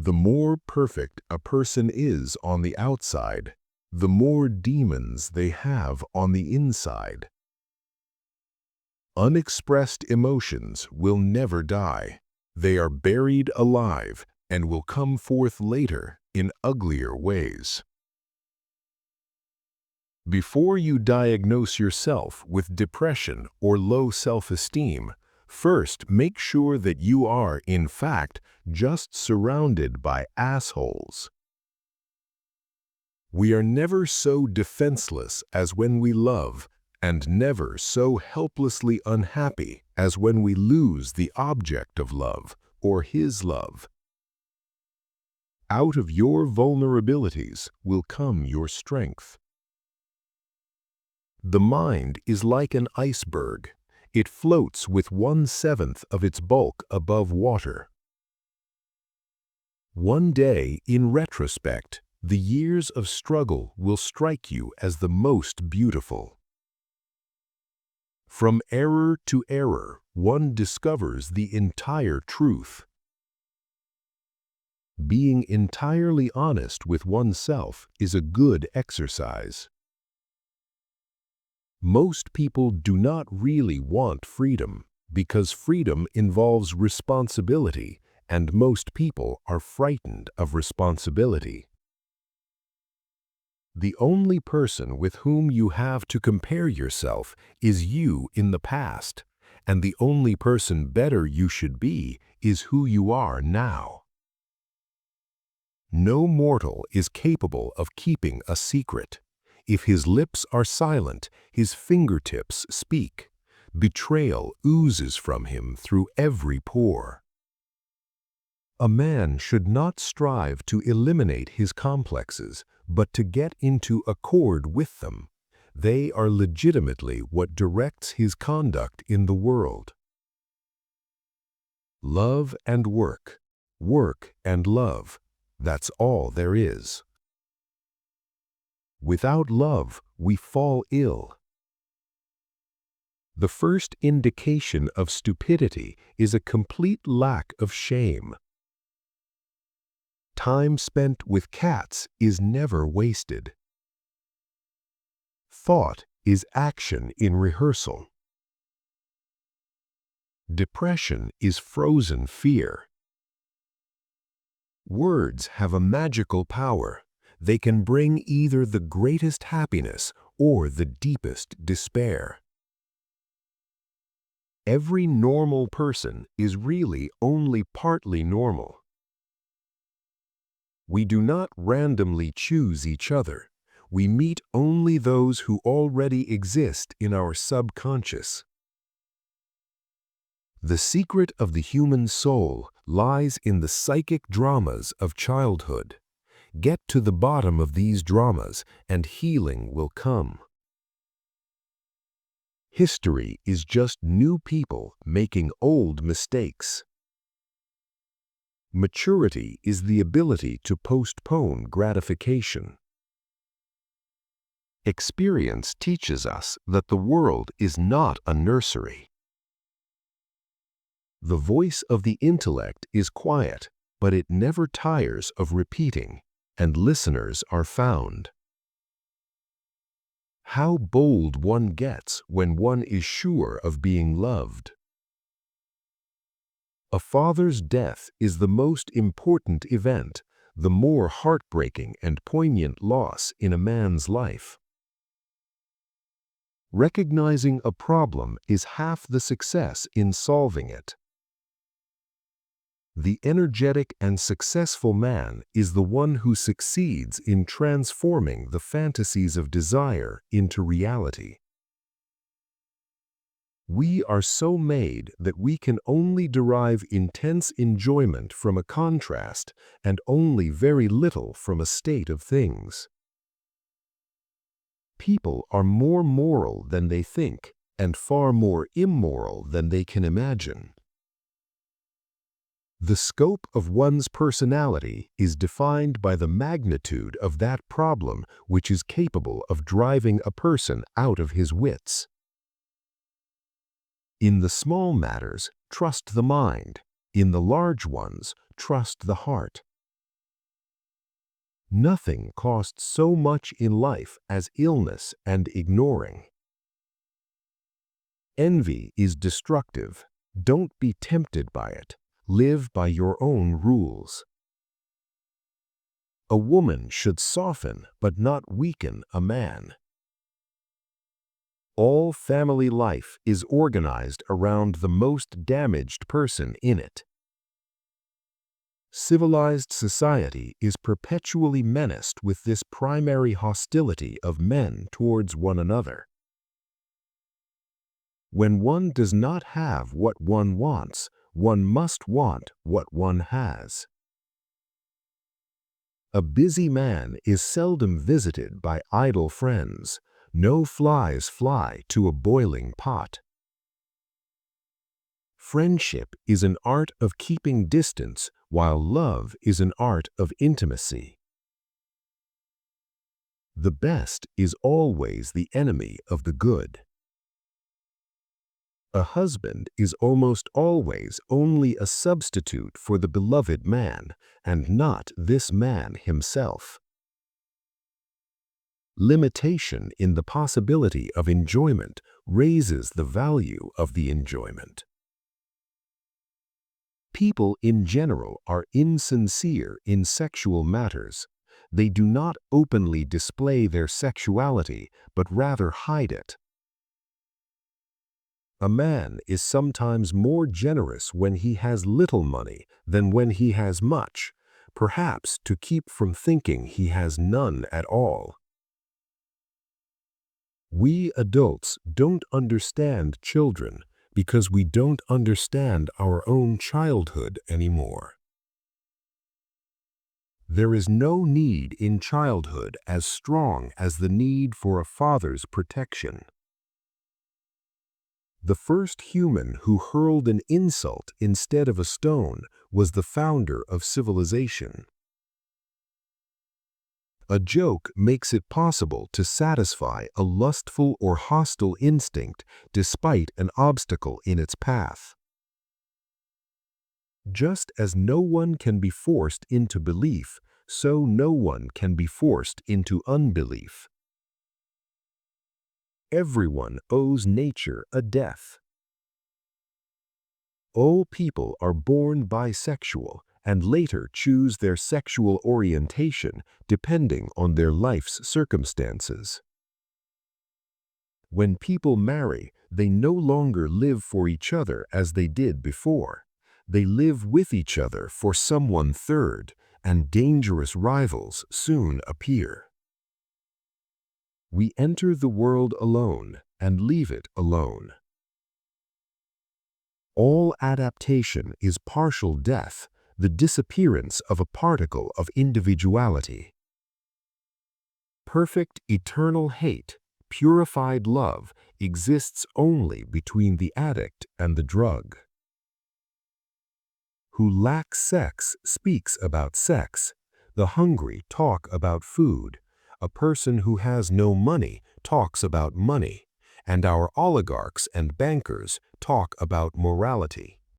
The more perfect a person is on the outside, the more demons they have on the inside. Unexpressed emotions will never die. They are buried alive and will come forth later in uglier ways. Before you diagnose yourself with depression or low self-esteem, first make sure that you are, in fact, just surrounded by assholes. We are never so defenseless as when we love, and never so helplessly unhappy as when we lose the object of love or his love. Out of your vulnerabilities will come your strength. The mind is like an iceberg. It floats with 1/7 of its bulk above water. One day, in retrospect, the years of struggle will strike you as the most beautiful. From error to error, one discovers the entire truth. Being entirely honest with oneself is a good exercise. Most people do not really want freedom because freedom involves responsibility, and most people are frightened of responsibility. The only person with whom you have to compare yourself is you in the past, and the only person better you should be is who you are now. No mortal is capable of keeping a secret. If his lips are silent, his fingertips speak. Betrayal oozes from him through every pore. A man should not strive to eliminate his complexes, but to get into accord with them. They are legitimately what directs his conduct in the world. Love and work, work and love, that's all there is. Without love, we fall ill. The first indication of stupidity is a complete lack of shame. Time spent with cats is never wasted. Thought is action in rehearsal. Depression is frozen fear. Words have a magical power. They can bring either the greatest happiness or the deepest despair. Every normal person is really only partly normal. We do not randomly choose each other. We meet only those who already exist in our subconscious. The secret of the human soul lies in the psychic dramas of childhood. Get to the bottom of these dramas and healing will come. History is just new people making old mistakes. Maturity is the ability to postpone gratification. Experience teaches us that the world is not a nursery. The voice of the intellect is quiet, but it never tires of repeating, and listeners are found. How bold one gets when one is sure of being loved. A father's death is the most important event, the more heartbreaking and poignant loss in a man's life. Recognizing a problem is half the success in solving it. The energetic and successful man is the one who succeeds in transforming the fantasies of desire into reality. We are so made that we can only derive intense enjoyment from a contrast and only very little from a state of things. People are more moral than they think and far more immoral than they can imagine. The scope of one's personality is defined by the magnitude of that problem which is capable of driving a person out of his wits. In the small matters, trust the mind. In the large ones, trust the heart. Nothing costs so much in life as illness and ignoring. Envy is destructive. Don't be tempted by it. Live by your own rules. A woman should soften but not weaken a man. All family life is organized around the most damaged person in it. Civilized society is perpetually menaced with this primary hostility of men towards one another. When one does not have what one wants, one must want what one has. A busy man is seldom visited by idle friends. No flies fly to a boiling pot. Friendship is an art of keeping distance, while love is an art of intimacy. The best is always the enemy of the good. A husband is almost always only a substitute for the beloved man, and not this man himself. Limitation in the possibility of enjoyment raises the value of the enjoyment. People in general are insincere in sexual matters. They do not openly display their sexuality, but rather hide it. A man is sometimes more generous when he has little money than when he has much, perhaps to keep from thinking he has none at all. We adults don't understand children because we don't understand our own childhood anymore. There is no need in childhood as strong as the need for a father's protection. The first human who hurled an insult instead of a stone was the founder of civilization. A joke makes it possible to satisfy a lustful or hostile instinct despite an obstacle in its path. Just as no one can be forced into belief, so no one can be forced into unbelief. Everyone owes nature a death. All people are born bisexual and later choose their sexual orientation depending on their life's circumstances. When people marry, they no longer live for each other as they did before. They live with each other for someone third, and dangerous rivals soon appear. We enter the world alone and leave it alone. All adaptation is partial death, the disappearance of a particle of individuality. Perfect eternal hate, purified love, exists only between the addict and the drug. Who lacks sex speaks about sex. The hungry talk about food. A person who has no money talks about money. And our oligarchs and bankers talk about morality.